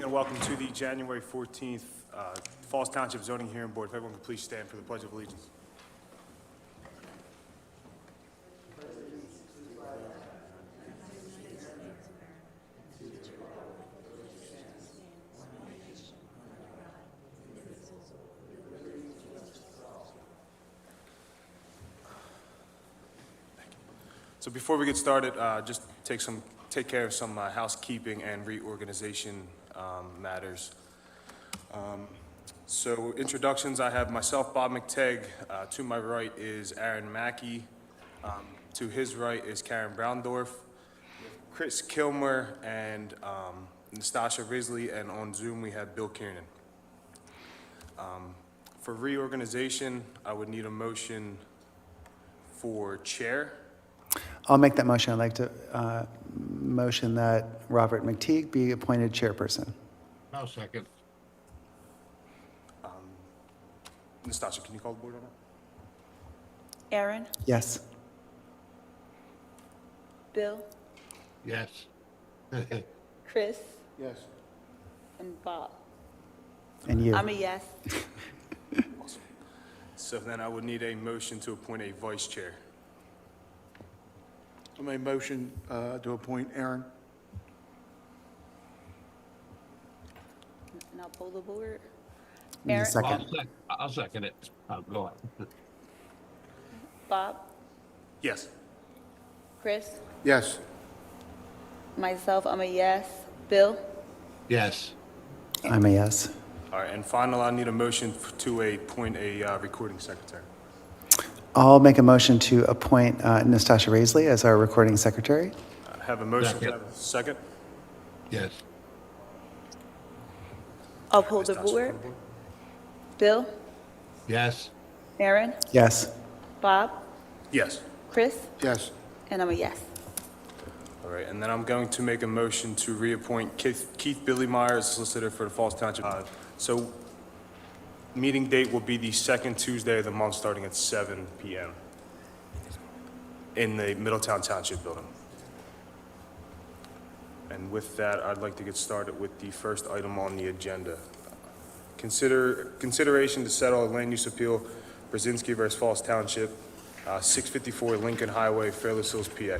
and welcome to the January 14th Falls Township Zoning Hearing Board. If everyone could please stand for the Pledge of Allegiance. So before we get started, just take care of some housekeeping and reorganization matters. So introductions, I have myself, Bob McTegg. To my right is Aaron Mackey. To his right is Karen Browndorf, Chris Kilmer, and Nastasha Risley, and on Zoom we have Bill Kiernan. For reorganization, I would need a motion for chair. I'll make that motion. I'd like to motion that Robert McTeague be appointed chairperson. I'll second. Nastasha, can you call the board on that? Aaron, Yes. Bill, Yes. Chris, Yes. and Bob. And you. I'm a yes. Awesome. So then I would need a motion to appoint a vice chair. I make a motion to appoint Aaron. And I'll pull the board. Need a Aaron, second. I'll second it. Go ahead. Bob, Yes. Chris, Yes. myself, I'm a yes. Bill, Yes. I'm a yes. All right, and final, I need a motion to appoint a recording secretary. I'll make a motion to appoint Nastasha Risley as our recording secretary. I have a motion. Second. Have a second. Yes. I'll pull the Nastasha, board. Bill, Yes. Aaron, Yes. Bob, Yes. Chris, Yes. and I'm a yes. All right, and then I'm going to make a motion to reappoint Keith Billy Myers, solicitor for the Falls Township. So meeting date will be the second Tuesday of the month, starting at 7 p.m. in the Middletown Township building. And with that, I'd like to get started with the first item on the agenda. Consideration to settle a land use appeal, Brzezinski versus Falls Township, 654 Lincoln Highway, Fairless Hills, PA.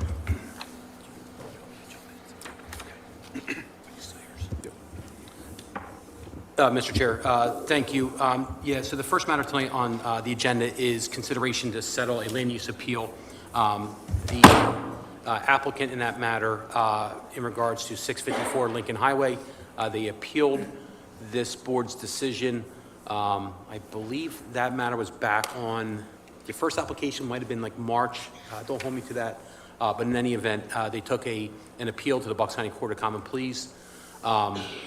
Mr. Chair, thank you. Yeah, so the first matter tonight on the agenda is consideration to settle a land use appeal. The applicant in that matter, in regards to 654 Lincoln Highway, they appealed this board's decision. I believe that matter was back on, your first application might have been like March. Don't hold me to that. But in any event, they took an appeal to the Bucks County Court of Common Pleas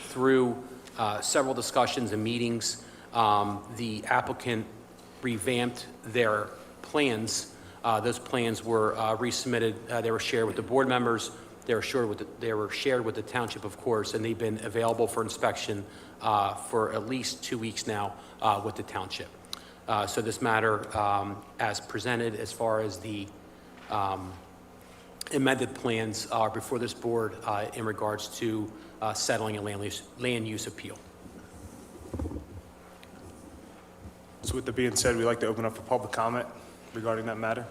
through several discussions and meetings. The applicant revamped their plans. Those plans were resubmitted. They were shared with the board members. They were shared with the township, of course, and they've been available for inspection for at least 2 weeks now with the township. So this matter, as presented, as far as the amended plans are before this board in regards to settling a land use appeal. So with that being said, we'd like to open up for public comment regarding that matter.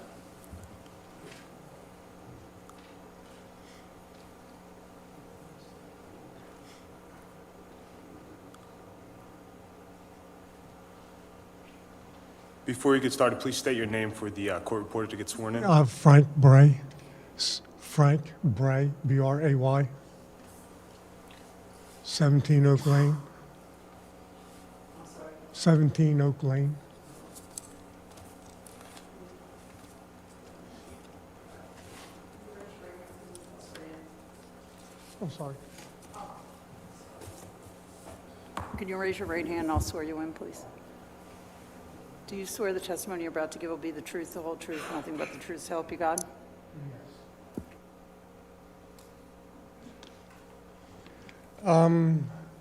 Before you get started, please state your name for the court reporter to get sworn in. Frank Bray. Frank Bray, B-R-A-Y. 17 Oak Lane. 17 Oak Lane. I'm sorry. Can you raise your right hand and I'll swear you in, please? Do you swear the testimony you're about to give will be the truth, the whole truth, nothing but the truth, so help you God?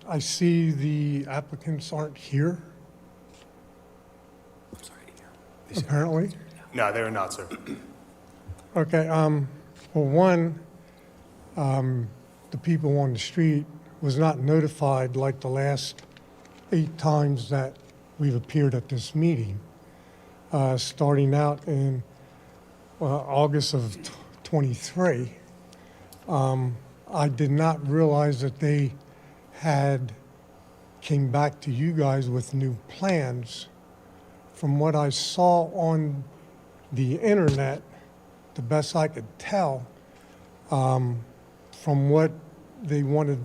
I see the applicants aren't here, I'm sorry to hear. apparently. No, they are not, sir. Okay, well, one, the people on the street was not notified like the last 8 times that we've appeared at this meeting, starting out in August of 23. I did not realize that they had came back to you guys with new plans. From what I saw on the internet, the best I could tell, from what they wanted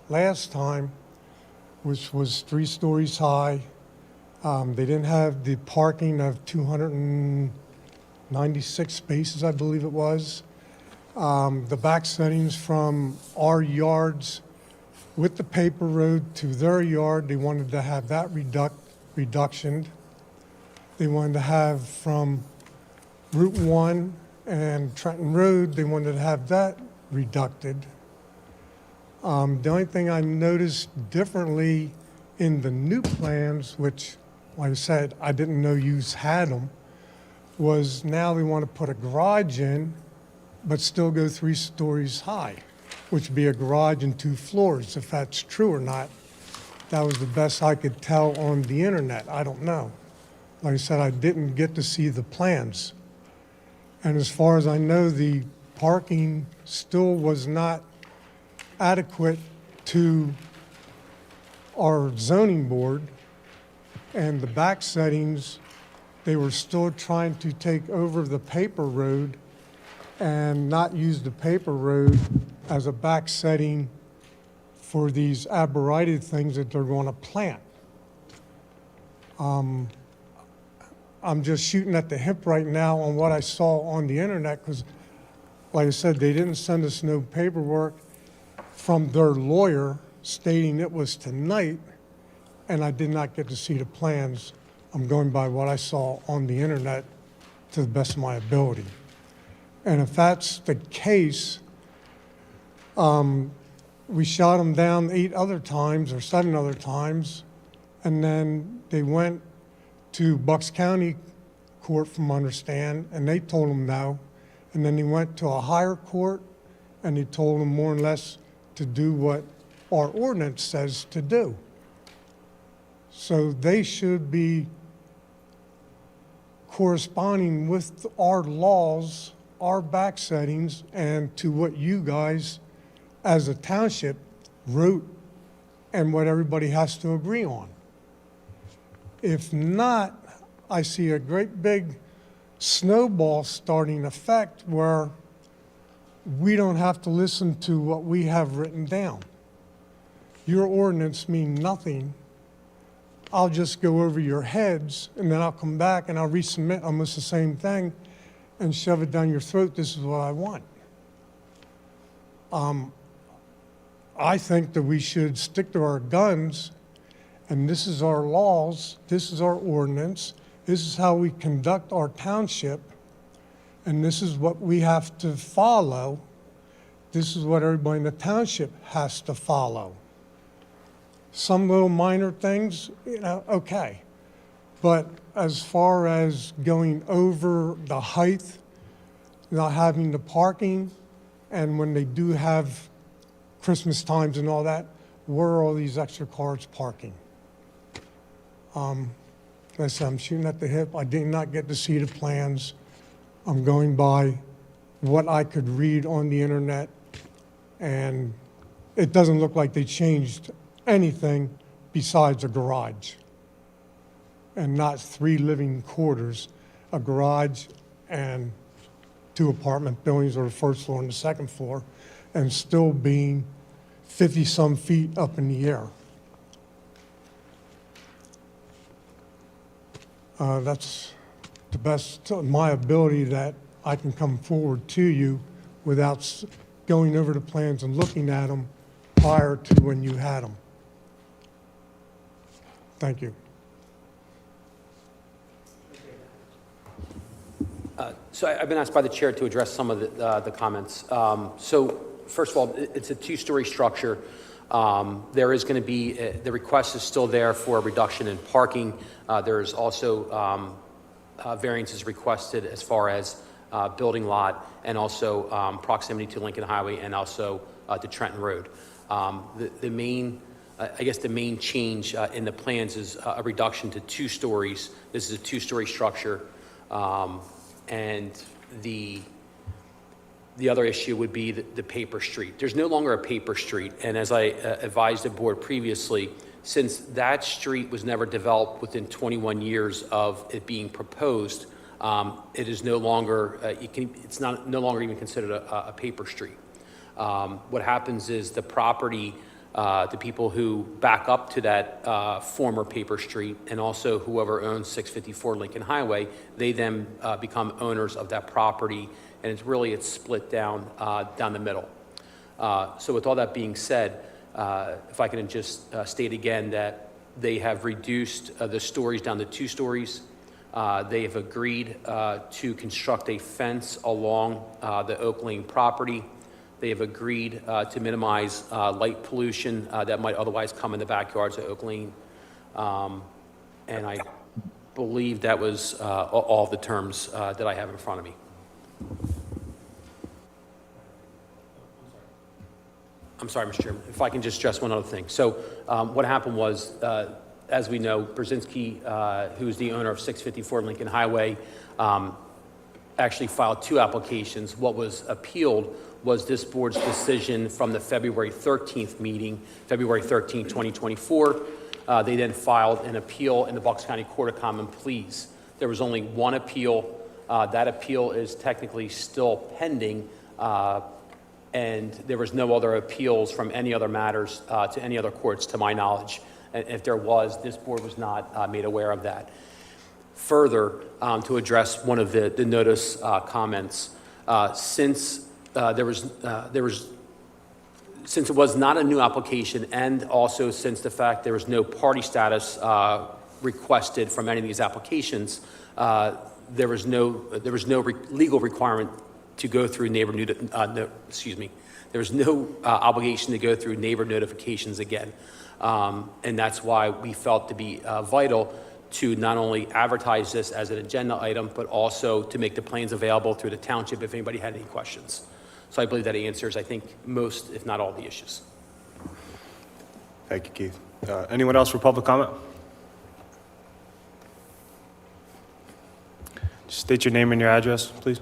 last time, which was 3 stories high, they didn't have the parking of 296 spaces, I believe it was. The back settings from our yards with the paper road to their yard, they wanted to have that reductioned. They wanted to have from Route 1 and Trenton Road, they wanted to have that reducted. The only thing I noticed differently in the new plans, which, like I said, I didn't know you had them, was now they want to put a garage in, but still go 3 stories high, which would be a garage and 2 floors. If that's true or not, that was the best I could tell on the internet. I don't know. Like I said, I didn't get to see the plans. And as far as I know, the parking still was not adequate to our zoning board, and the back settings, they were still trying to take over the paper road and not use the paper road as a back setting for these arboreted things that they're going to plant. I'm just shooting at the hip right now on what I saw on the internet because, like I said, they didn't send us no paperwork from their lawyer stating it was tonight, and I did not get to see the plans. I'm going by what I saw on the internet to the best of my ability. And if that's the case, we shot them down 8 other times or 7 other times, and then they went to Bucks County Court, from understand, and they told them no. And then he went to a higher court, and he told them more or less to do what our ordinance says to do. So they should be corresponding with our laws, our back settings, and to what you guys as a township wrote and what everybody has to agree on. If not, I see a great big snowball starting effect where we don't have to listen to what we have written down. Your ordinance mean nothing. I'll just go over your heads, and then I'll come back and I'll resubmit almost the same thing and shove it down your throat. This is what I want. I think that we should stick to our guns, and this is our laws, this is our ordinance, this is how we conduct our township, and this is what we have to follow. This is what everybody in the township has to follow. Some little minor things, okay. But as far as going over the height, not having the parking, and when they do have Christmas times and all that, where are all these extra cars parking? Like I said, I'm shooting at the hip. I did not get to see the plans. I'm going by what I could read on the internet, and it doesn't look like they changed anything besides a garage, and not 3 living quarters, a garage and 2 apartment buildings, or the first floor and the second floor, and still being 50-some feet up in the air. That's the best of my ability that I can come forward to you without going over the plans and looking at them prior to when you had them. Thank you. So I've been asked by the chair to address some of the comments. So first of all, it's a 2-story structure. There is going to be, the request is still there for a reduction in parking. There's also variances requested as far as building lot and also proximity to Lincoln Highway and also to Trenton Road. The main, I guess the main change in the plans is a reduction to 2 stories. This is a 2-story structure. And the other issue would be the paper street. There's no longer a paper street, and as I advised the board previously, since that street was never developed within 21 years of it being proposed, it is no longer, it's no longer even considered a paper street. What happens is the property, the people who back up to that former paper street, and also whoever owns 654 Lincoln Highway, they then become owners of that property, and it's split down the middle. So with all that being said, if I can just state again that they have reduced the stories down to 2 stories. They have agreed to construct a fence along the Oak Lane property. They have agreed to minimize light pollution that might otherwise come in the backyards of Oak Lane. And I believe that was all of the terms that I have in front of me. I'm sorry, Mr. Chairman, if I can just stress one other thing. So what happened was, as we know, Brzezinski, who is the owner of 654 Lincoln Highway, actually filed 2 applications. What was appealed was this board's decision from the February 13th meeting, February 13, 2024. They then filed an appeal in the Bucks County Court of Common Pleas. There was only 1 appeal. That appeal is technically still pending, and there was no other appeals from any other matters to any other courts, to my knowledge. And if there was, this board was not made aware of that. Further, to address one of the notice comments, since since it was not a new application, and also since the fact there was no party status requested from any of these applications, there was no legal requirement to go through neighbor there was no obligation to go through neighbor notifications again. And that's why we felt to be vital to not only advertise this as an agenda item, but also to make the plans available through the township if anybody had any questions. So I believe that answers, I think, most, if not all, the issues. Thank you, Keith. Anyone else for public comment? Just state your name and your address, please.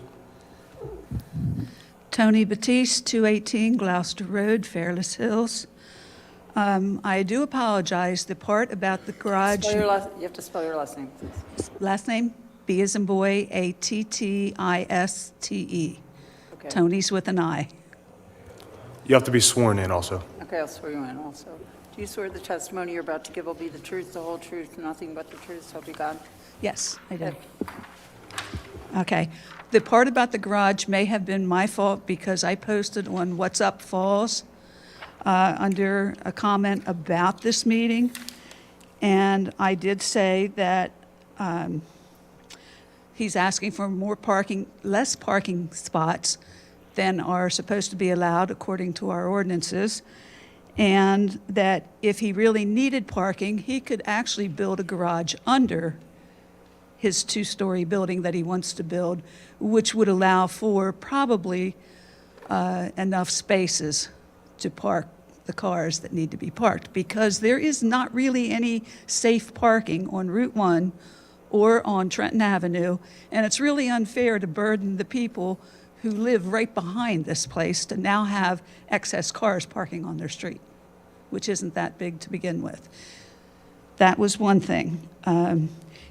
Tony Batiste, 218 Gloucester Road, Fairless Hills. I do apologize, the part about the garage... You have to spell your last name, please. Last name, B as in boy, Attiste. Okay. Tony's with an I. You have to be sworn in also. Okay, I'll swear you in also. Do you swear the testimony you're about to give will be the truth, the whole truth, nothing but the truth, so help you God? Yes, I do. Okay. The part about the garage may have been my fault because I posted on What's Up Falls under a comment about this meeting, and I did say that he's asking for less parking spots than are supposed to be allowed according to our ordinances, and that if he really needed parking, he could actually build a garage under his 2-story building that he wants to build, which would allow for probably enough spaces to park the cars that need to be parked, because there is not really any safe parking on Route 1 or on Trenton Avenue, and it's really unfair to burden the people who live right behind this place to now have excess cars parking on their street, which isn't that big to begin with. That was one thing.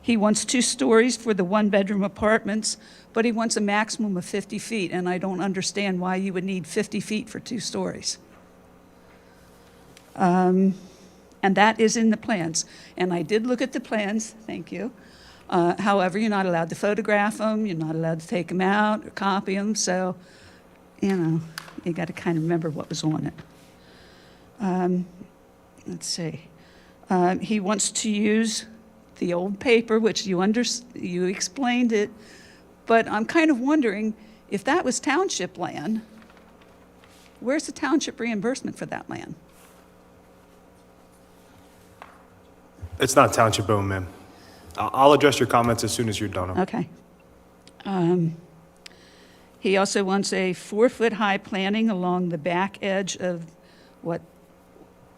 He wants 2 stories for the 1-bedroom apartments, but he wants a maximum of 50 feet, and I don't understand why you would need 50 feet for 2 stories. And that is in the plans. And I did look at the plans, thank you. However, you're not allowed to photograph them, you're not allowed to take them out or copy them, so, you got to kind of remember what was on it. Let's see. He wants to use the old paper, which you explained it, but I'm kind of wondering, if that was township land, where's the township reimbursement for that land? It's not township owned, ma'am. I'll address your comments as soon as you're done. Okay. He also wants a 4-foot high planting along the back edge of what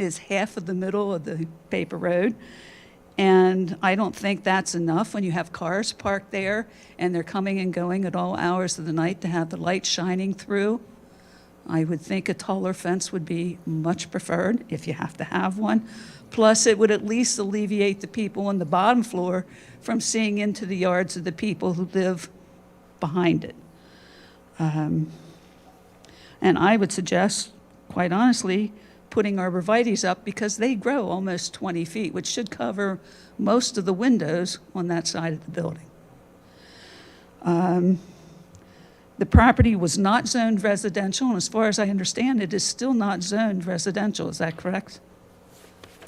is half of the middle of the paper road. And I don't think that's enough when you have cars parked there and they're coming and going at all hours of the night to have the light shining through. I would think a taller fence would be much preferred if you have to have one. Plus, it would at least alleviate the people on the bottom floor from seeing into the yards of the people who live behind it. And I would suggest, quite honestly, putting arborvitaes up because they grow almost 20 feet, which should cover most of the windows on that side of the building. The property was not zoned residential, and as far as I understand, it is still not zoned residential. Is that correct?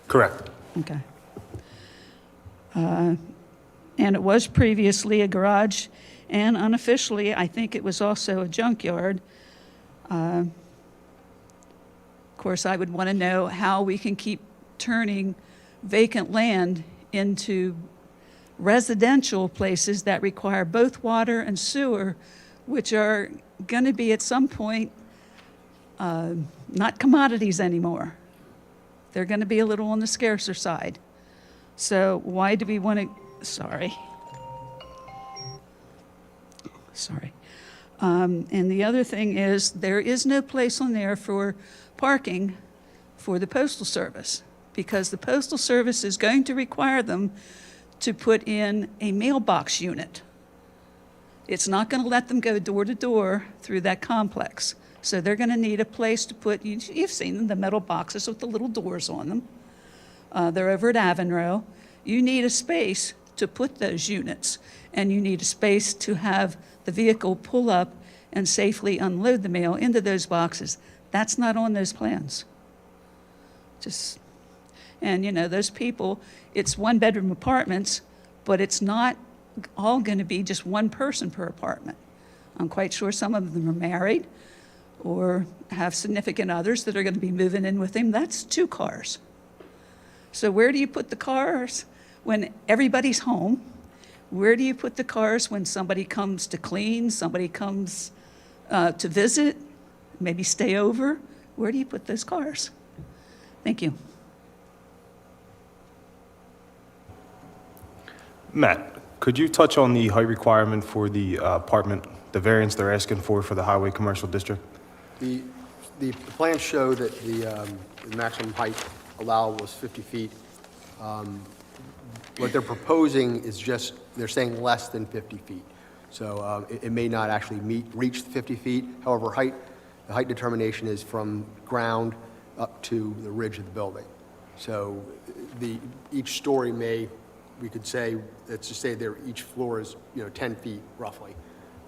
Correct. Okay. And it was previously a garage, and unofficially, I think it was also a junkyard. Of course, I would want to know how we can keep turning vacant land into residential places that require both water and sewer, which are going to be at some point not commodities anymore. They're going to be a little on the scarcer side. So why do we want to, sorry. And the other thing is, there is no place on there for parking for the Postal Service, because the Postal Service is going to require them to put in a mailbox unit. It's not going to let them go door to door through that complex. So they're going to need a place to put, you've seen them, the metal boxes with the little doors on them. They're over at Avonrow. You need a space to put those units, and you need a space to have the vehicle pull up and safely unload the mail into those boxes. That's not on those plans. And you know, those people, it's one-bedroom apartments, but it's not all going to be just one person per apartment. I'm quite sure some of them are married or have significant others that are going to be moving in with them. That's 2 cars. So where do you put the cars when everybody's home? Where do you put the cars when somebody comes to clean, somebody comes to visit, maybe stay over? Where do you put those cars? Thank you. Matt, could you touch on the height requirement for the apartment, the variance they're asking for the highway commercial district? The plans show that the maximum height allowed was 50 feet. What they're proposing is just, they're saying less than 50 feet. So it may not actually reach the 50 feet. However, the height determination is from ground up to the ridge of the building. So each story we could say, let's just say each floor is 10 feet roughly,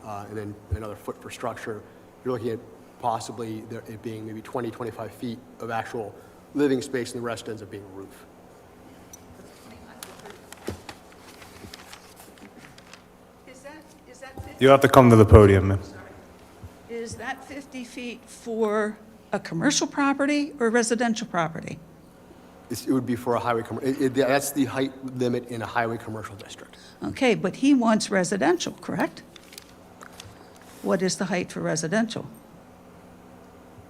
and then another foot for structure. You're looking at possibly it being maybe 20, 25 feet of actual living space, and the rest ends up being a roof. Is that 50? You'll have to come to the podium, ma'am. Is that 50 feet for a commercial property or residential property? It would be for a highway, that's the height limit in a highway commercial district. Okay, but he wants residential, correct? What is the height for residential?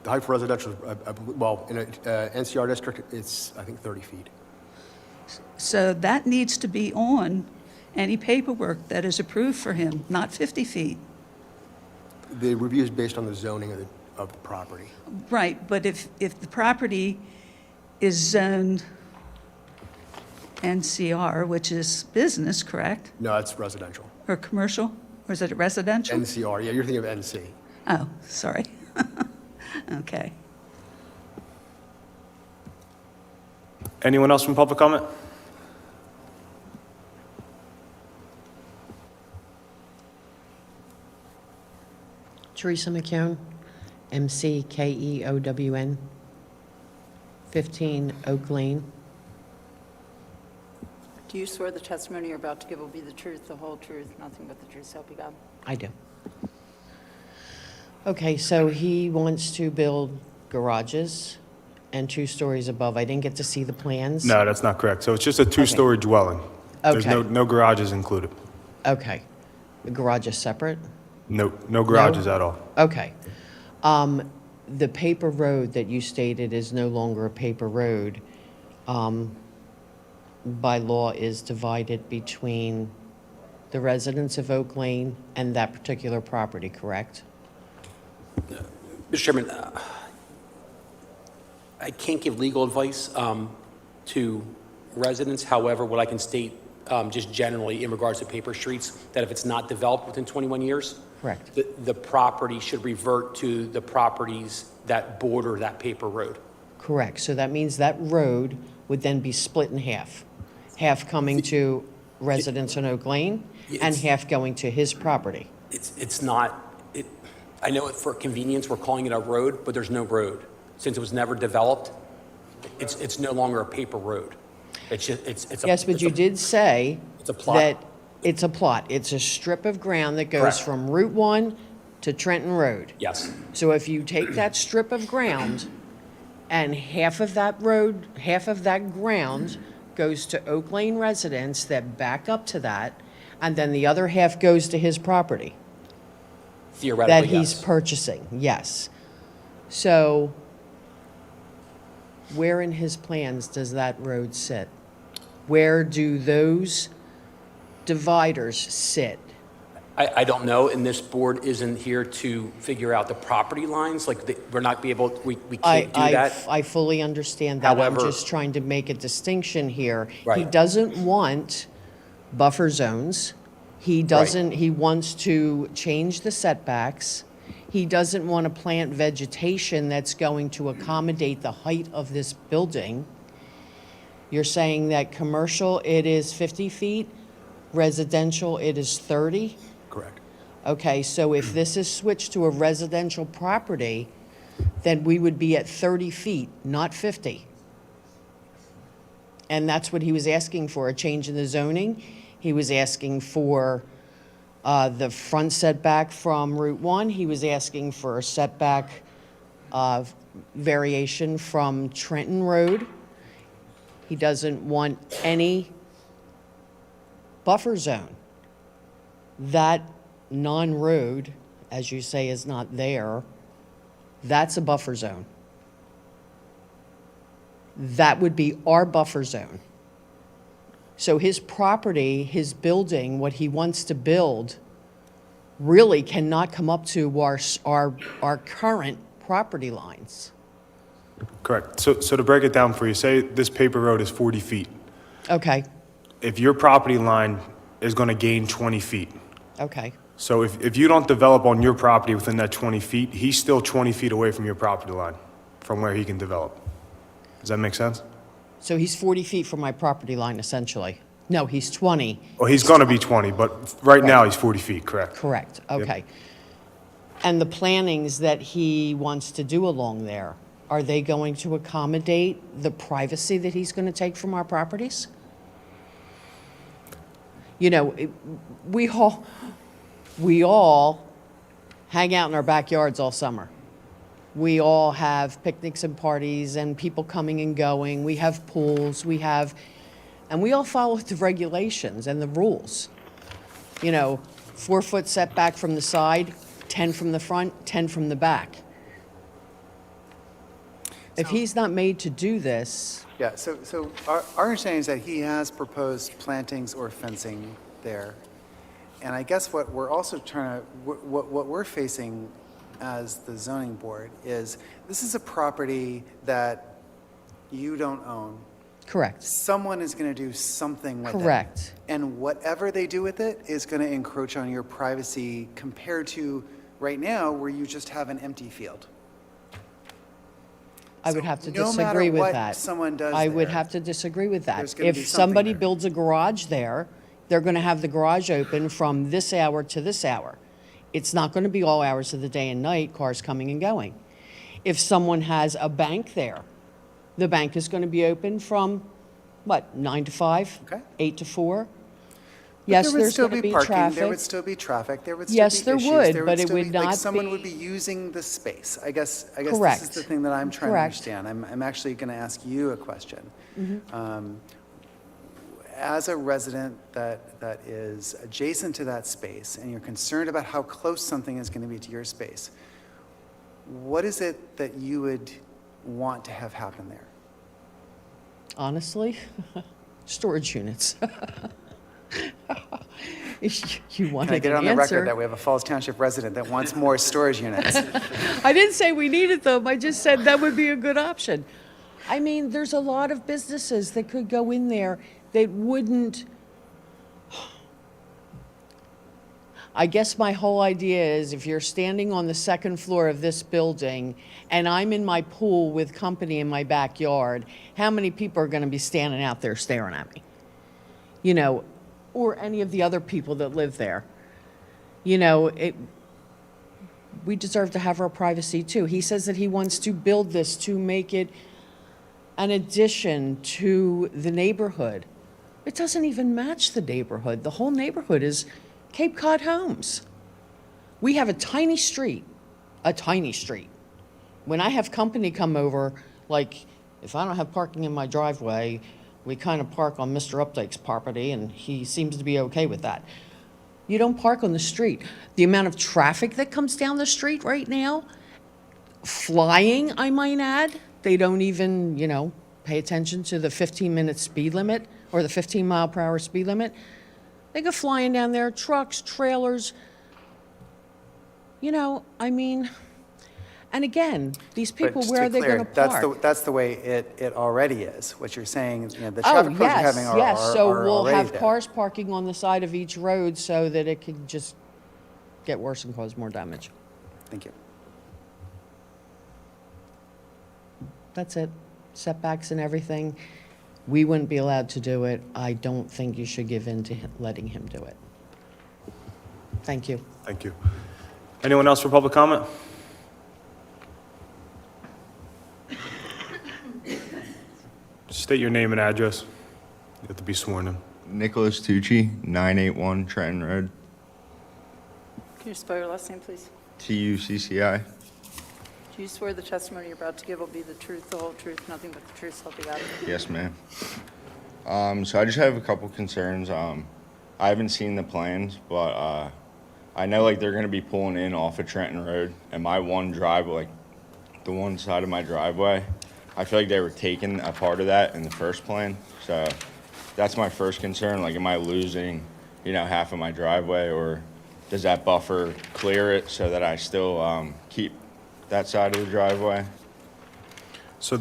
The height for residential, well, in a NCR district, it's, I think, 30 feet. So that needs to be on any paperwork that is approved for him, not 50 feet. The review is based on the zoning of the property. Right, but if the property is zoned NCR, which is business, correct? No, it's residential. Or commercial? Or is it residential? NCR, yeah, you're thinking of NC. Oh, sorry. Okay. Anyone else from public comment? Teresa McKeown, McKeown, 15 Oak Lane. Do you swear the testimony you're about to give will be the truth, the whole truth, nothing but the truth, so help you God? I do. Okay, so he wants to build garages and 2 stories above. I didn't get to see the plans. No, that's not correct. So it's just a 2-story dwelling. There's Okay. no garages included. Okay. The garage is separate? No garages at all. Okay. the paper road that you stated is no longer a paper road, by law is divided between the residents of Oak Lane and that particular property, correct? Mr. Chairman, I can't give legal advice to residents. However, what I can state just generally in regards to paper streets, that if it's not developed within 21 years, Correct. the property should revert to the properties that border that paper road. Correct. So that means that road would then be split in half. Half coming to residents on Oak Lane and half going to his property. It's not, I know for convenience, we're calling it a road, but there's no road. Since it was never developed, it's no longer a paper road. It's just, it's a. Yes, but you did say It's a plot. that it's a plot. It's a strip of ground that goes Correct. from Route 1 to Trenton Road. Yes, So if you take that strip of ground and half of that road, half of that ground goes to Oak Lane residents that back up to that, and then the other half goes to his property that theoretically, he's yes. purchasing, yes. So where in his plans does that road sit? Where do those dividers sit? I don't know, and this board isn't here to figure out the property lines, like, we're not be able, we can't do that. I fully understand that. I'm However- just trying to make a distinction here. He Right. doesn't want buffer zones. He doesn't, he wants to change the setbacks. He doesn't want to plant vegetation that's going to accommodate the height of this building. You're saying that commercial, it is 50 feet, residential, it is 30? Correct. Okay, so if this is switched to a residential property, then we would be at 30 feet, not 50. And that's what he was asking for, a change in the zoning. He was asking for the front setback from Route 1. He was asking for a setback variation from Trenton Road. He doesn't want any buffer zone. That non-road, as you say, is not there. That's a buffer zone. That would be our buffer zone. So his property, his building, what he wants to build, really cannot come up to our current property lines. Correct. So to break it down for you, say this paper road is 40 feet. Okay, If your property line is going to gain 20 feet, okay, so if you don't develop on your property within that 20 feet, he's still 20 feet away from your property line, from where he can develop. Does that make sense? so he's 40 feet from my property line, essentially. No, he's 20. Well, he's going to be 20, but right now he's 40 feet, correct? Correct, okay. And the plannings that he wants to do along there, are they going to accommodate the privacy that he's going to take from our properties? You know, we all hang out in our backyards all summer. We all have picnics and parties and people coming and going. We have pools, and we all follow the regulations and the rules. You know, 4-foot setback from the side, 10 from the front, 10 from the back. If he's not made to do this, Yeah, so our understanding is that he has proposed plantings or fencing there. And I guess what we're also trying to, what we're facing as the zoning board is, this is a property that you don't own. correct, Someone is going to do something with it. correct. And whatever they do with it is going to encroach on your privacy compared to right now where you just have an empty field. I would have to no matter disagree with what that. someone does I would there, have to disagree with that. there's gonna be If something somebody there. builds a garage there, they're going to have the garage open from this hour to this hour. It's not going to be all hours of the day and night, cars coming and going. If someone has a bank there, the bank is going to be open from, what, 9 to 5? Okay. 8 to 4? But Yes, there would there's still going to be parking, There would traffic. still be traffic. There would still Yes, be there issues. would, There but it still would be- like, not someone would be be- using the space. I guess this Correct. is the thing that I'm trying to Correct. understand. I'm actually going to ask you a question. Mm-hmm. As a resident that is adjacent to that space, and you're concerned about how close something is going to be to your space, what is it that you would want to have happen there? Honestly, storage units. You wanted Can I get an on the record answer. that we have a Falls Township resident that wants more storage units? I didn't say we needed them, I just said that would be a good option. I mean, there's a lot of businesses that could go in there that wouldn't. I guess my whole idea is if you're standing on the second floor of this building and I'm in my pool with company in my backyard, how many people are going to be standing out there staring at me? You know, or any of the other people that live there. You know, we deserve to have our privacy too. He says that he wants to build this to make it an addition to the neighborhood. It doesn't even match the neighborhood. The whole neighborhood is Cape Cod homes. We have a tiny street. When I have company come over, like if I don't have parking in my driveway, we kind of park on Mr. Updike's property and he seems to be okay with that. You don't park on the street. The amount of traffic that comes down the street right now, flying, I might add, they don't even, you know, pay attention to the 15-minute speed limit or the 15-mile-per-hour speed limit. They go flying down there, trucks, trailers. You know, I mean, and again, these But people, just where be are they clear, going to park? That's the way it already is. What you're saying is, you know, the Oh, traffic flows you're yes, having yes, are so already we'll have there. cars parking on the side of each road so that it can just get worse and cause more damage. Thank you. That's it. Setbacks and everything. We wouldn't be allowed to do it. I don't think you should give in to letting him do it. Thank you. Thank you. Anyone else for public comment? State your name and address. You have to be sworn in. Nicholas Tucci, 981 Trenton Road, Can you spell your last name, please? TUCCI. Do you swear the testimony you're about to give will be the truth, the whole truth, nothing but the truth, so help you God? Yes, ma'am. So I just have a couple concerns. I haven't seen the plans, but I know like they're gonna be pulling in off of Trenton Road, and my one driveway, like the one side of my driveway, I feel like they were taking a part of that in the first plan. So that's my first concern. Like, am I losing, you know, half of my driveway, or does that buffer clear it so that I still keep that side of the driveway? So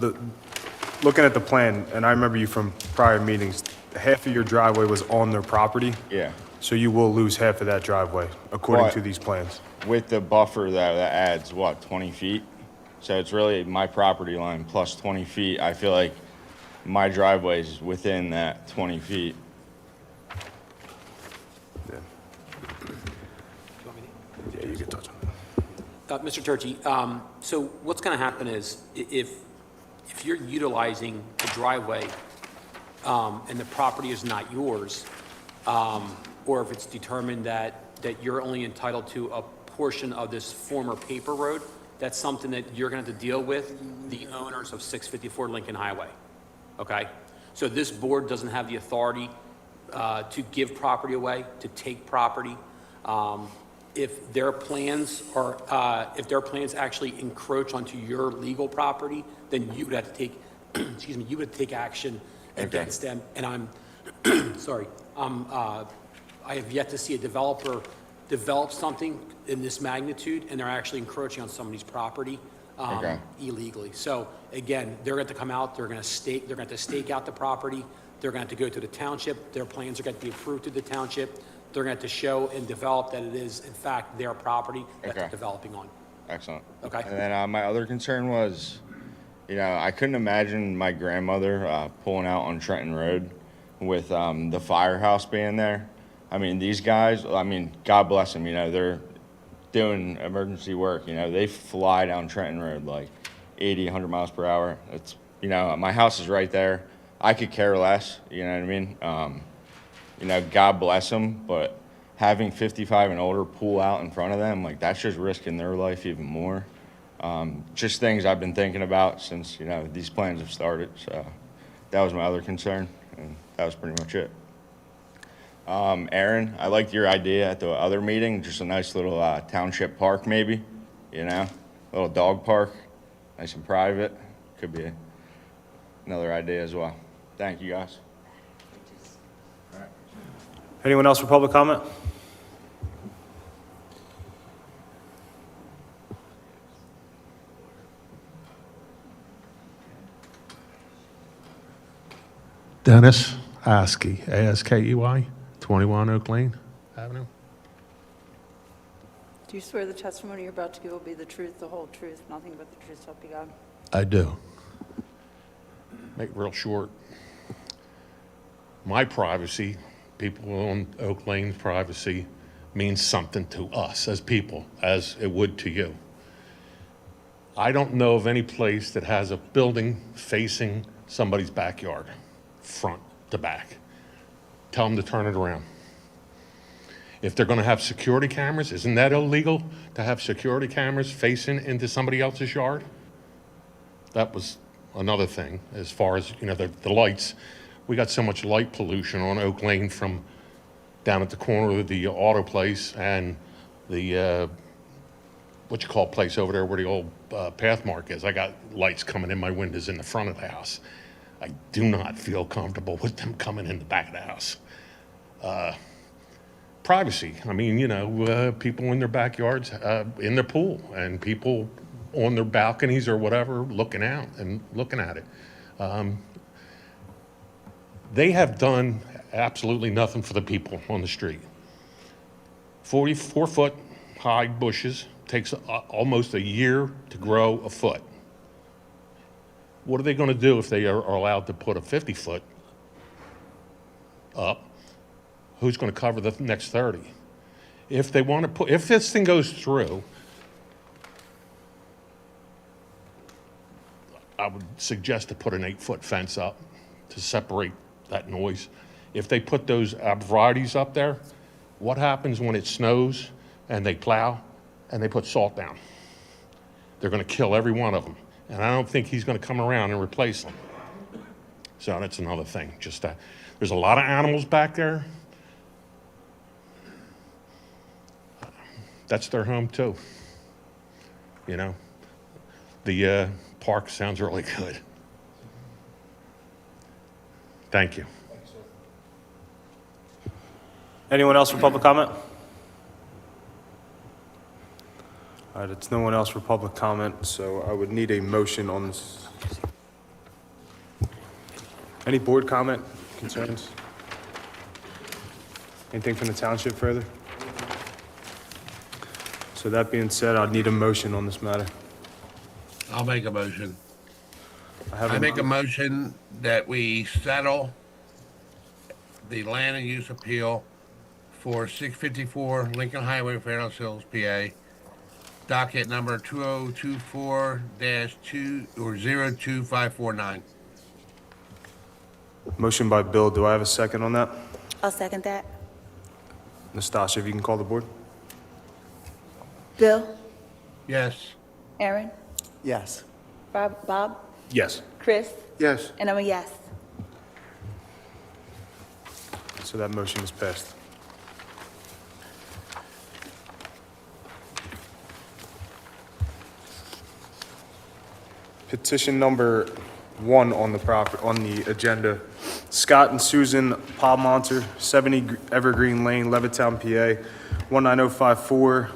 looking at the plan, and I remember you from prior meetings, half of your driveway was on their property, Yeah. so you will lose half of that driveway, according But- to these plans. With the buffer that adds, what, 20 feet? So it's really my property line plus 20 feet. I feel like my driveway's within that 20 feet. Yeah. Yeah, you can touch on that. Mr. Turchi, so what's going to happen is if you're utilizing the driveway and the property is not yours, or if it's determined that you're only entitled to a portion of this former paper road, that's something that you're going to have to deal with the owners of 654 Lincoln Highway, okay? So this board doesn't have the authority to give property away, to take property. If their plans actually encroach onto your legal property, then you would have to take, excuse me, you would take action against them. And I'm, sorry, I have yet to see a developer develop something in this magnitude, and they're actually encroaching on somebody's property illegally. So again, they're going to come out, they're going to stake out the property, they're going to go to the township, their plans are going to be approved to the township, they're going to show and develop that it is in fact their property that they're developing on. Excellent. Okay. And then my other concern was, you know, I couldn't imagine my grandmother pulling out on Trenton Road with the firehouse being there. I mean, these guys, I mean, God bless them, you know, they're doing emergency work, you know, they fly down Trenton Road like 80, 100 miles per hour. It's, you know, my house is right there. I could care less, you know what I mean? You know, God bless them, but having 55 and older pull out in front of them, like that's just risking their life even more. Just things I've been thinking about since, you know, these plans have started. So that was my other concern, and that was pretty much it. Aaron, I liked your idea at the other meeting, just a nice little township park maybe, you know? little dog park, nice and private. Could be another idea as well. Thank you, guys. Anyone else for public comment? Dennis Askey, A-S-K-E-Y, 21 Oak Lane Avenue. Do you swear the testimony you're about to give will be the truth, the whole truth, nothing but the truth, so help you God? I do. Make it real short. My privacy, people on Oak Lane's privacy, means something to us as people, as it would to you. I don't know of any place that has a building facing somebody's backyard, front to back. Tell them to turn it around. If they're gonna have security cameras, isn't that illegal to have security cameras facing into somebody else's yard? That was another thing, as far as, you know, the lights. We got so much light pollution on Oak Lane from down at the corner of the auto place and the, what you call place over there where the old Pathmark is. I got lights coming in my windows in the front of the house. I do not feel comfortable with them coming in the back of the house. Privacy, I mean, you know, people in their backyards, in their pool, and people on their balconies or whatever, looking out and looking at it. They have done absolutely nothing for the people on the street. 44-foot high bushes, takes almost a year to grow a foot. What are they gonna do if they are allowed to put a 50-foot up? Who's gonna cover the next 30? If they wanna put, if this thing goes through, I would suggest to put an 8-foot fence up to separate that noise. If they put those arborvitaes up there, what happens when it snows and they plow and they put salt down? They're gonna kill every one of them. And I don't think he's gonna come around and replace them. So that's another thing, just that. There's a lot of animals back there. That's their home too. You know, the park sounds really good. Thank you. Anyone else for public comment? All right, it's no one else for public comment, so I would need a motion on this. Any board comment, concerns? Anything from the township further? So that being said, I'd need a motion on this matter. I'll make a motion. have I a- make a motion that we settle the land and use appeal for 654 Lincoln Highway, Fairless Hills, PA. Docket number 2024-2 or 02549. Motion by Bill, do I have a second on that? I'll second that. Nastasha, if you can call the board. Bill, Yes. Aaron, Yes. Bob, Yes. Chris, Yes. and I'm a yes. So that motion is passed. Petition number 1 on the agenda. Scott and Susan Polmounter, 70 Evergreen Lane, Levittown, PA, 19054,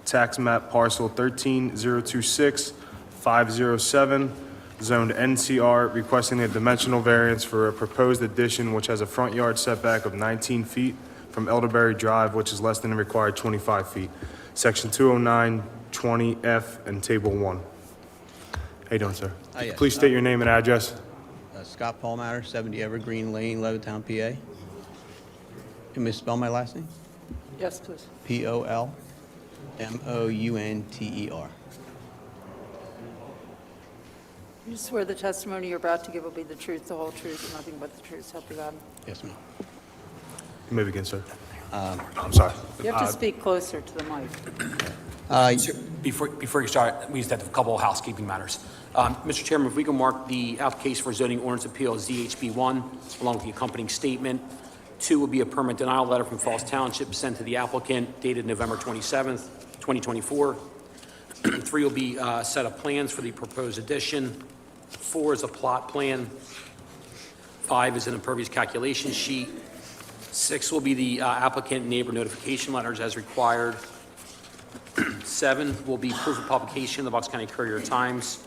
tax map parcel 13026507, zoned NCR, requesting a dimensional variance for a proposed addition which has a front yard setback of 19 feet from Elderberry Drive, which is less than the required 25 feet. Section 20920F and Table 1. How you doing, sir? Yes. Please state your name and address. Scott Polmounter, 70 Evergreen Lane, Levittown, PA. Can you spell my last name? Yes, please. Polmounter. You swear the testimony you're about to give will be the truth, the whole truth, and nothing but the truth, so help you God? Yes, ma'am. You may begin, sir. I'm sorry. You have to speak closer to the mic. Before you start, we just have a couple of housekeeping matters. Mr. Chairman, if we can mark the application for zoning ordinance appeal as ZHB1, along with the accompanying statement. 2 will be a permit denial letter from Falls Township sent to the applicant dated November 27th, 2024. 3 will be a set of plans for the proposed addition. 4 is a plot plan. 5 is an impervious calculation sheet. 6 will be the applicant neighbor notification letters as required. 7 will be proof of publication in the Bucks County Courier-Times,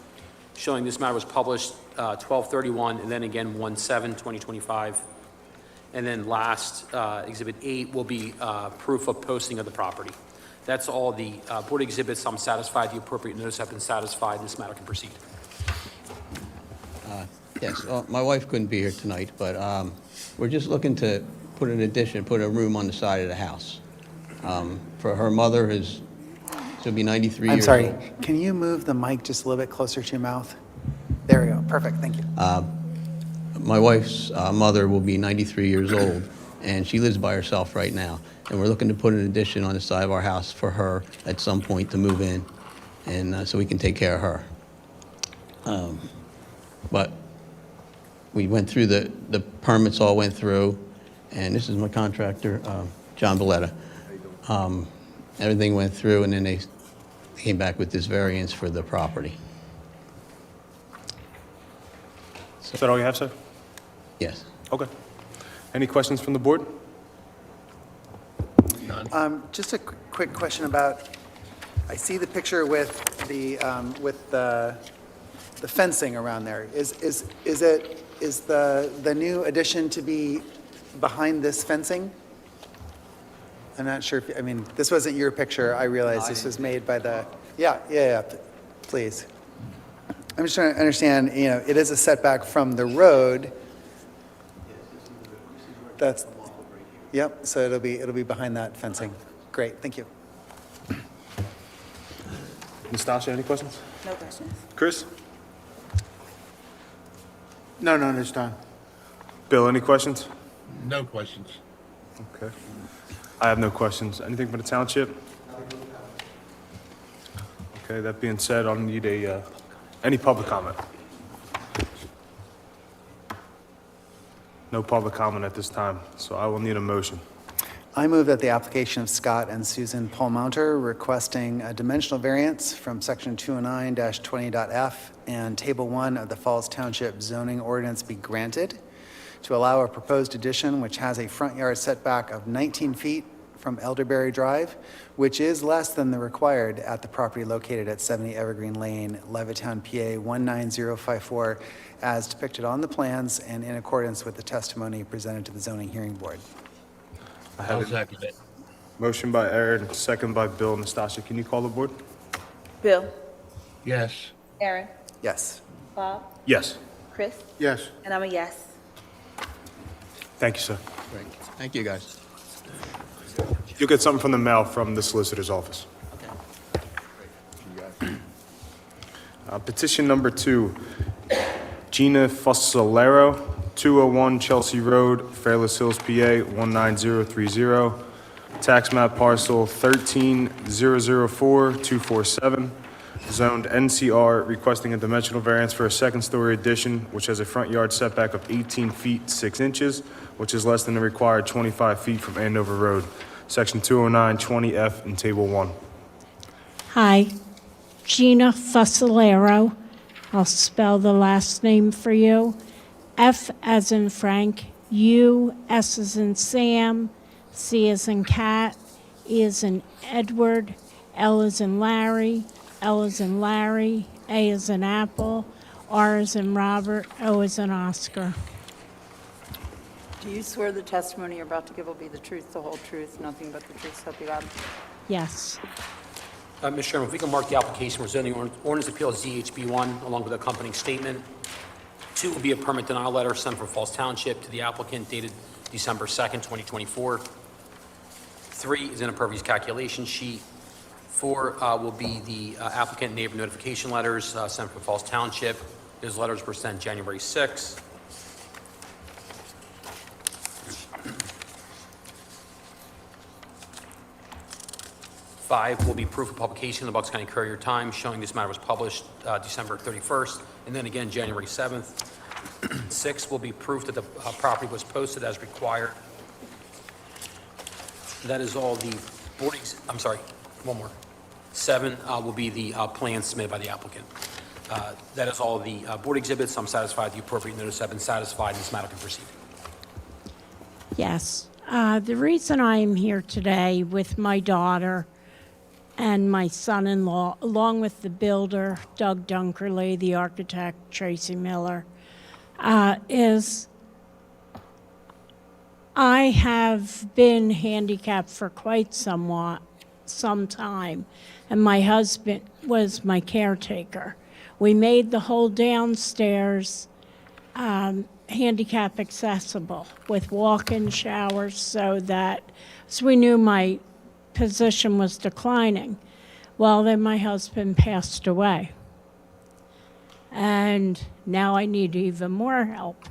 showing this matter was published 12/31 and then again 1/7/2025. And then last, Exhibit 8 will be proof of posting of the property. That's all the board exhibits. I'm satisfied the appropriate notice have been satisfied. This matter can proceed. Yes, well, my wife couldn't be here tonight, but we're just looking to put an addition, put a room on the side of the house. For her mother, she'll be 93 I'm years sorry, old. can you move the mic just a little bit closer to your mouth? There we go, perfect, thank you. My wife's mother will be 93 years old, and she lives by herself right now. And we're looking to put an addition on the side of our house for her at some point to move in, and so we can take care of her. But we went through the permits all went through, and this is my contractor, John Valletta. Everything went through, and then they came back with this variance for the property. Is that all you have, sir? Yes. Okay. Any questions from the board? Just a quick question about, I see the picture with the fencing around there. Is the new addition to be behind this fencing? I'm not sure, I mean, this wasn't your picture, I realize this was made by the, yeah, please. I'm just trying to understand, it is a setback from the road. That's, yep, so it'll be behind that fencing. Great, thank you. Nastasha, any questions? No questions. Chris? No, this time. Bill, any questions? No questions. Okay. I have no questions. Anything from the township? Okay, that being said, I'll need any public comment? No public comment at this time, so I will need a motion. I move that the application of Scott and Susan Polmounter requesting a dimensional variance from section 209-20.f and table 1 of the Falls Township zoning ordinance be granted to allow a proposed addition which has a front yard setback of 19 feet from Elderberry Drive, which is less than the required at the property located at 70 Evergreen Lane, Levittown, PA 19054, as depicted on the plans and in accordance with the testimony presented to the zoning hearing board. I'll second it. Motion by Aaron, second by Bill. Nastasha, can you call the board? Bill, Yes. Aaron, Yes. Bob, Yes. Chris, Yes. and I'm a yes. Thank you, sir. Great. Thank you, guys. You'll get something from the mail from the solicitor's office. Petition number 2, Gina Fuscellaro, 201 Chelsea Road, Fairless Hills, PA 19030. Tax map parcel 13004247. Zoned NCR, requesting a dimensional variance for a second-story addition, which has a front yard setback of 18 feet 6 inches, which is less than the required 25 feet from Andover Road. Section 209-20F in Table 1. Hi, Gina Fuscellaro. I'll spell the last name for you. F as in Frank, U, S as in Sam, C as in cat, E as in Edward, L as in Larry, L as in Larry, A as in Apple, R as in Robert, O as in Oscar. Do you swear the testimony you're about to give will be the truth, the whole truth, nothing but the truth, so help you God? Yes. Mr. Chairman, if we can mark the application for zoning ordinance appeal as ZHB1 along with accompanying statement. 2 will be a permit denial letter sent from Falls Township to the applicant dated December 2nd, 2024. 3 is an impervious calculation sheet. 4 will be the applicant neighbor notification letters sent from Falls Township. Those letters were sent January 6th. 5 will be proof of publication in the Bucks County Courier-Times showing this matter was published December 31st, and then again January 7th. 6 will be proof that the property was posted as required. That is all the board, I'm sorry, one more. 7 will be the plan submitted by the applicant. That is all the board exhibits. I'm satisfied the appropriate notice have been satisfied, and this matter can proceed. Yes. The reason I am here today with my daughter and my son-in-law, along with the builder, Doug Dunkerley, the architect, Tracy Miller, is I have been handicapped for quite some time, and my husband was my caretaker. We made the whole downstairs handicap accessible with walk-in showers so we knew my position was declining. Well, then my husband passed away. And now I need even more help.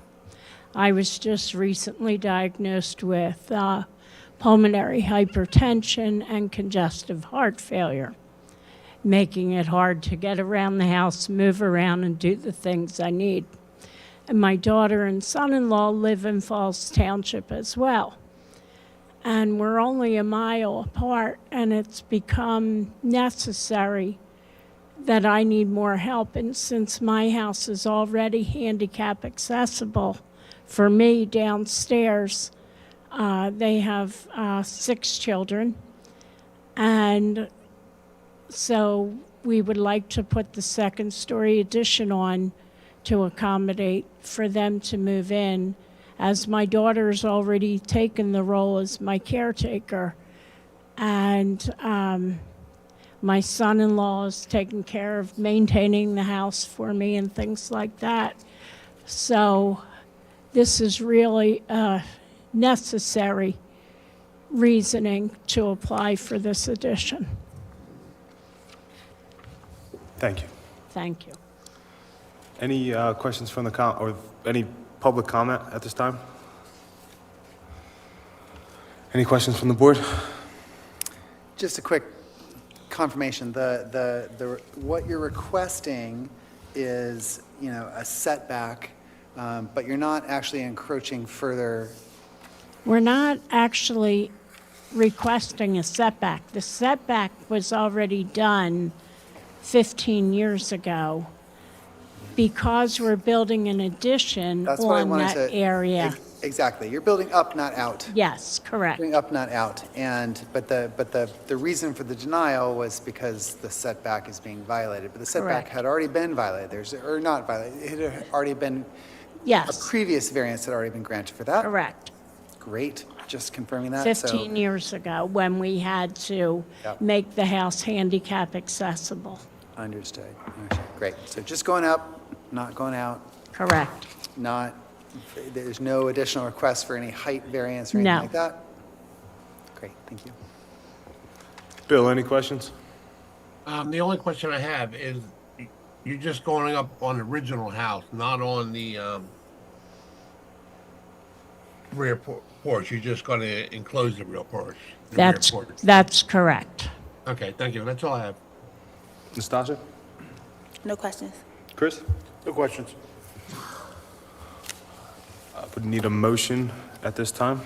I was just recently diagnosed with pulmonary hypertension and congestive heart failure, making it hard to get around the house, move around, and do the things I need. And my daughter and son-in-law live in Falls Township as well. And we're only a mile apart, and it's become necessary that I need more help. And since my house is already handicap accessible for me downstairs, they have 6 children. And so we would like to put the second-story addition on to accommodate for them to move in, as my daughter's already taken the role as my caretaker, and my son-in-law is taking care of maintaining the house for me and things like that. So this is really necessary reasoning to apply for this addition. Thank you. Thank you. Any questions from the or any public comment at this time? Any questions from the board? Just a quick confirmation. What you're requesting is, a setback, but you're not actually encroaching further. We're not actually requesting a setback. The setback was already done 15 years ago. Because we're building an addition on that area. Exactly. You're building up, not out. Yes, correct. Building up, not out. But the reason for the denial was because the setback is being violated. But the setback had already been violated. Or not violated. It had already been. Yes. A previous variance had already been granted for that. Correct. Great. Just confirming that. 15 years ago, when we had to make the house handicap accessible. Understood. Great. So just going up, not going out. Correct. There's no additional request for any height variance or anything like that? Great, thank you. Bill, any questions? The only question I have is, you're just going up on the original house, not on the rear porch. You're just going to enclose the rear porch. That's correct. Okay, thank you. That's all I have. Nastasha? No questions. Chris? No questions. Would need a motion at this time.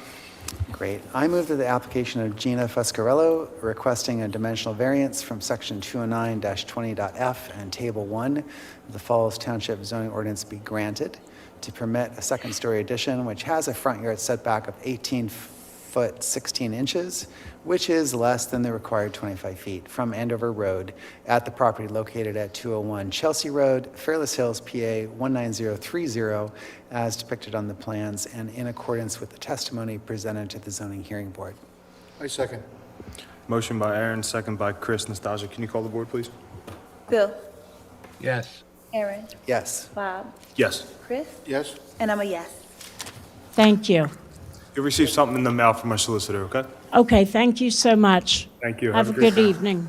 Great. I move that the application of Gina Fuscellaro requesting a dimensional variance from section 209-20.f and table 1 of the Falls Township zoning ordinance be granted to permit a second-story addition which has a front yard setback of 18 foot 16 inches, which is less than the required 25 feet from Andover Road at the property located at 201 Chelsea Road, Fairless Hills, PA 19030, as depicted on the plans and in accordance with the testimony presented to the zoning hearing board. I second. Motion by Aaron, second by Chris. Nastasha, can you call the board, please? Bill, Yes. Aaron, Yes. Bob, Yes. Chris, Yes? and I'm a yes. Thank you. You'll receive something in the mail from our solicitor, okay? Okay, thank you so much. Thank you. Have a great good day. evening.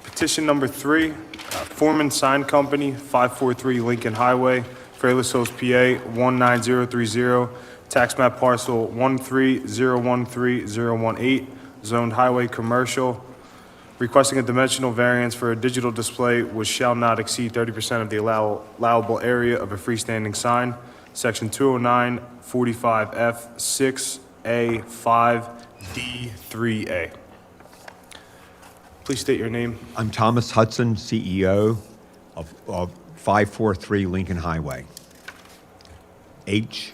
Petition number 3, Foreman Sign Company, 543 Lincoln Highway, Fairless Hills, PA 19030, tax map parcel 13013-018, zoned highway commercial, requesting a dimensional variance for a digital display which shall not exceed 30% of the allowable area of a freestanding sign, Section 209, 45F, 6A, 5D, 3A. Please state your name. I'm Thomas Hudson, CEO of 543 Lincoln Highway. HUDSON.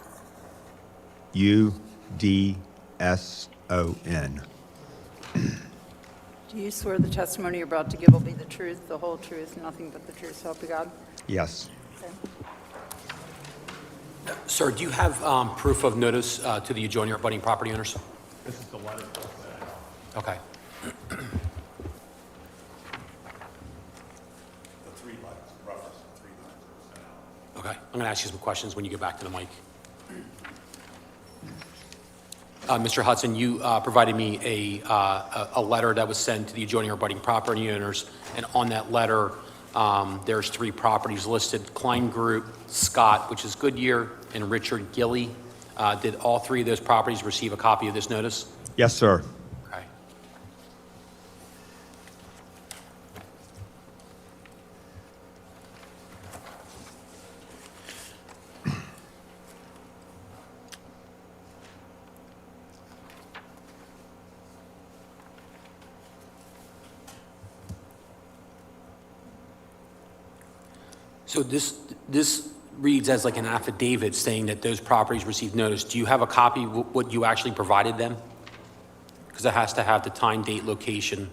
Do you swear the testimony you're about to give will be the truth, the whole truth, nothing but the truth, so help you God? Yes. Okay. Sir, do you have proof of notice to the adjoining or abutting property owners? This is the letter. Okay. Okay, I'm going to ask you some questions when you get back to the mic. Mr. Hudson, you provided me a letter that was sent to the adjoining or abutting property owners, and on that letter, there's 3 properties listed: Klein Group, Scott, which is Goodyear, and Richard Gilly. Did all 3 of those properties receive a copy of this notice? Yes, sir. Okay. So this reads as like an affidavit saying that those properties received notice. Do you have a copy of what you actually provided them? Because it has to have the time, date, location.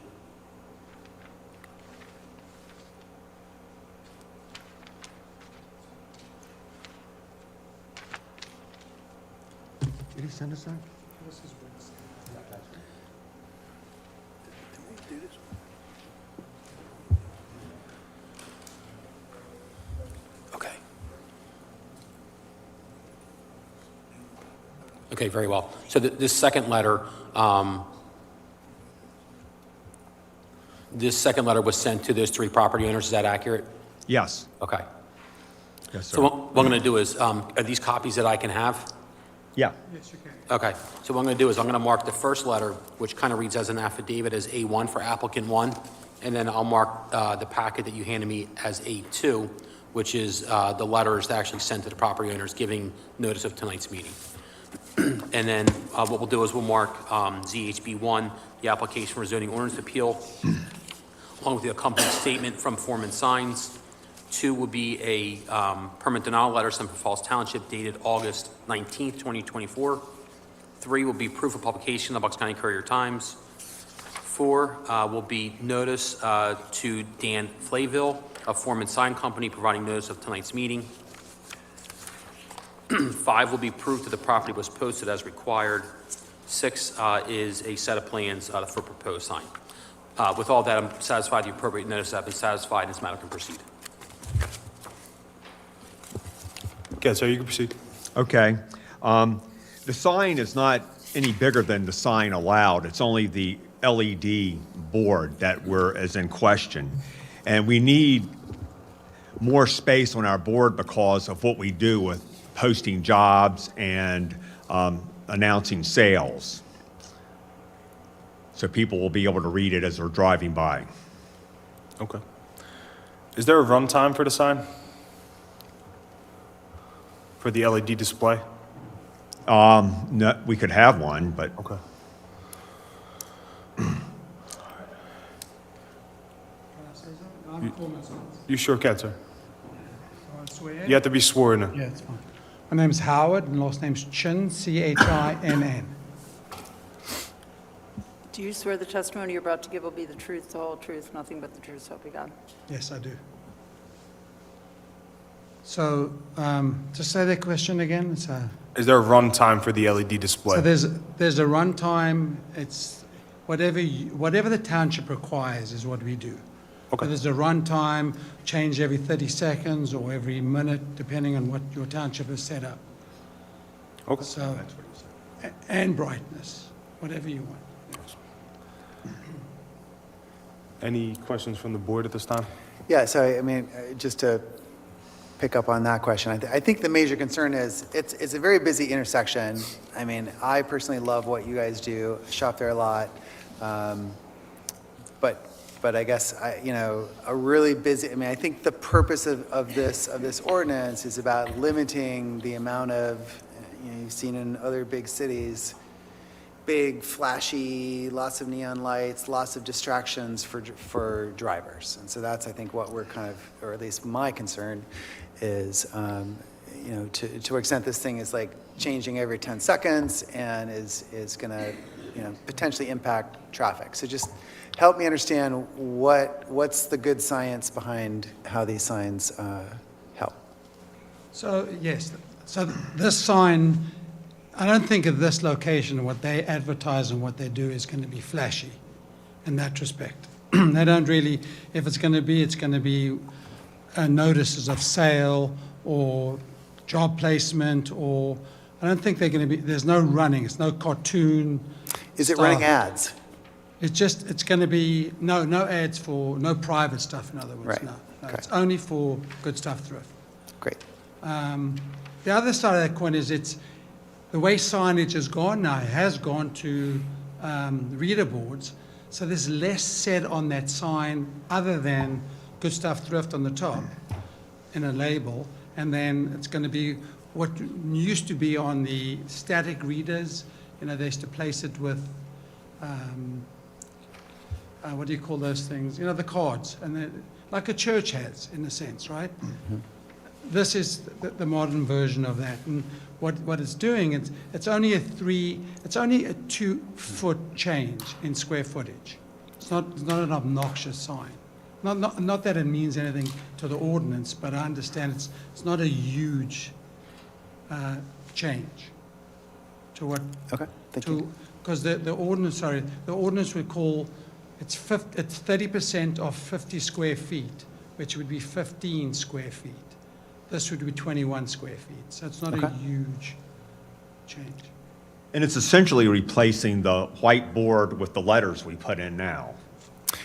Did he send us that? Okay. Okay, very well. So this second letter, was sent to those 3 property owners. Is that accurate? Yes. Okay. Yes, sir. So what I'm going to do is, are these copies that I can have? Yeah. Okay. So what I'm going to do is I'm going to mark the first letter, which kind of reads as an affidavit, as A1 for applicant 1, and then I'll mark the packet that you handed me as A2, which is the letters that actually sent to the property owners giving notice of tonight's meeting. And then what we'll do is we'll mark ZHB1, the application for zoning ordinance appeal, along with the accompanying statement from Foreman Signs. 2 will be a permit denial letter sent from Falls Township dated August 19th, 2024. 3 will be proof of publication in the Bucks County Courier Times. 4 will be notice to Dan Flayville of Foreman Sign Company providing notice of tonight's meeting. 5 will be proof that the property was posted as required. 6 is a set of plans for proposed sign. With all that, I'm satisfied the appropriate notice has been satisfied and this matter can proceed. Okay, so you can proceed. Okay. The sign is not any bigger than the sign allowed. It's only the LED board that is in question. And we need more space on our board because of what we do with posting jobs and announcing sales. So people will be able to read it as they're driving by. Okay. Is there a run time for the sign? For the LED display? No, we could have one, but. Okay. You sure can, sir. You have to be sworn in. Yeah, it's fine. My name's Howard, and last name's Chin, Chinn. Do you swear the testimony you're about to give will be the truth, the whole truth, nothing but the truth, so help you God? Yes, I do. So, just say that question again. Is there a run time for the LED display? So there's a run time. It's whatever the township requires is what we do. Okay. So there's a run time, change every 30 seconds or every minute, depending on what your township has set up. Okay. So, and brightness, whatever you want. Any questions from the board at this time? Yeah, so I mean, just to pick up on that question, I think the major concern is it's a very busy intersection. I mean, I personally love what you guys do, shop there a lot. But But I guess, a really busy, I think the purpose of this ordinance is about limiting the amount of, you've seen in other big cities, big, flashy, lots of neon lights, lots of distractions for drivers. And so that's, I think, what we're kind of, or at least my concern is, to extent this thing is like changing every 10 seconds and is going to, potentially impact traffic. So just help me understand what's the good science behind how these signs help. So, yes, so this sign, I don't think of this location, what they advertise and what they do is going to be flashy in that respect. They don't really, if it's going to be notices of sale or job placement, or I don't think they're going to be, there's no running, it's no cartoon. Is it stuff. running ads? It's going to be, no ads for, no private stuff, in other words, Right. no. Okay. It's only for good stuff thrift. Great. The other side of that coin is the way signage has gone now, it has gone to reader boards, so there's less said on that sign other than good stuff thrift on the top in a label, and then it's going to be what used to be on the static readers. They used to place it with, what do you call those things? The cards, and like a church has, in a sense, right? Mm-hmm. This is the modern version of that, and what it's doing, it's only a 2-foot change in square footage. It's not an obnoxious sign. Not that it means anything to the ordinance, but I understand it's not a huge change to what. Okay, thank you. Because the ordinance would call, it's 30% of 50 square feet, which would be 15 square feet. This would be 21 square feet, so it's not a huge change. And it's essentially replacing the whiteboard with the letters we put in now.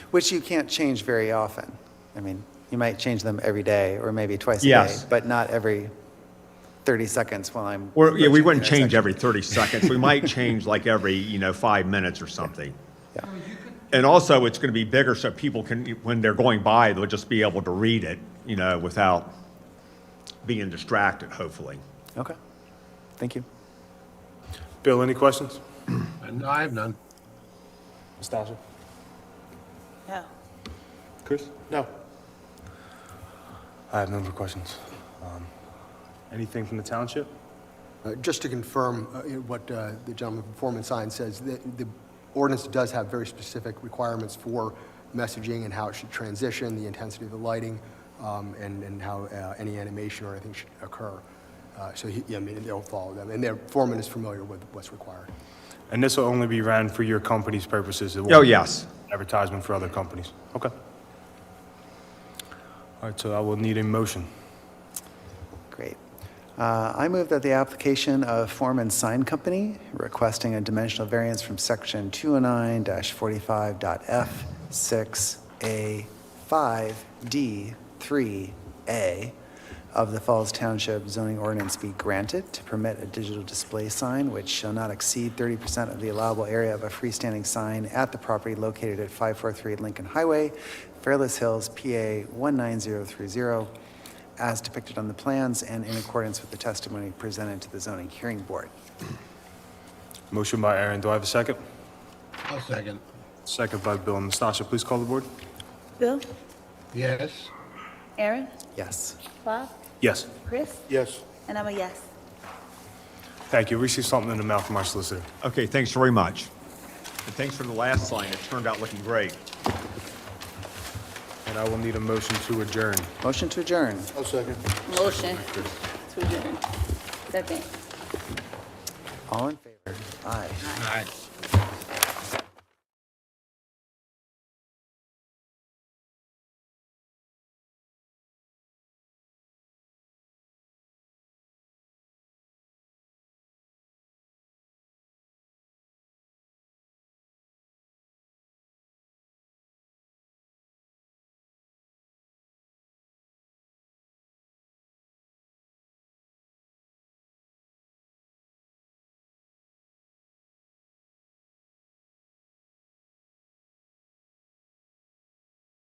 Which you can't change very often. You might change them every day or maybe twice a Yes. day, but not every 30 seconds while I'm. We wouldn't change every 30 seconds. We might change like every, 5 minutes or something. Yeah. And also, it's going to be bigger so people can, when they're going by, they'll just be able to read it, without being distracted, hopefully. Okay, thank you. Bill, any questions? No, I have none. Nastasha? No. Chris? No. I have no more questions. Anything from the township? Just to confirm what the gentleman from Foreman Sign says, the ordinance does have very specific requirements for messaging and how it should transition, the intensity of the lighting, and how any animation or anything should occur. So they'll follow them, and their foreman is familiar with what's required. And this will only be ran for your company's purposes? It won't Oh, be yes. Advertisement for other companies? Okay. All right, so I will need a motion. Great. I move that the application of Foreman Sign Company requesting a dimensional variance from section 209-45.F6A5D3A of the Falls Township zoning ordinance be granted to permit a digital display sign which shall not exceed 30% of the allowable area of a freestanding sign at the property located at 543 Lincoln Highway, Fairless Hills, PA 19030, as depicted on the plans and in accordance with the testimony presented to the zoning hearing board. Motion by Aaron, do I have a second? I'll second. Second by Bill. Nastasha, please call the board. Bill? Yes. Aaron? Yes. Bob? Yes. Chris? Yes. And I'm a yes. Thank you. Received something in the mail from our solicitor. Okay, thanks very much. And thanks for the last sign. It turned out looking great. And I will need a motion to adjourn. Motion to adjourn. I'll second. Motion to adjourn. Second. All in favor? Aye. All right.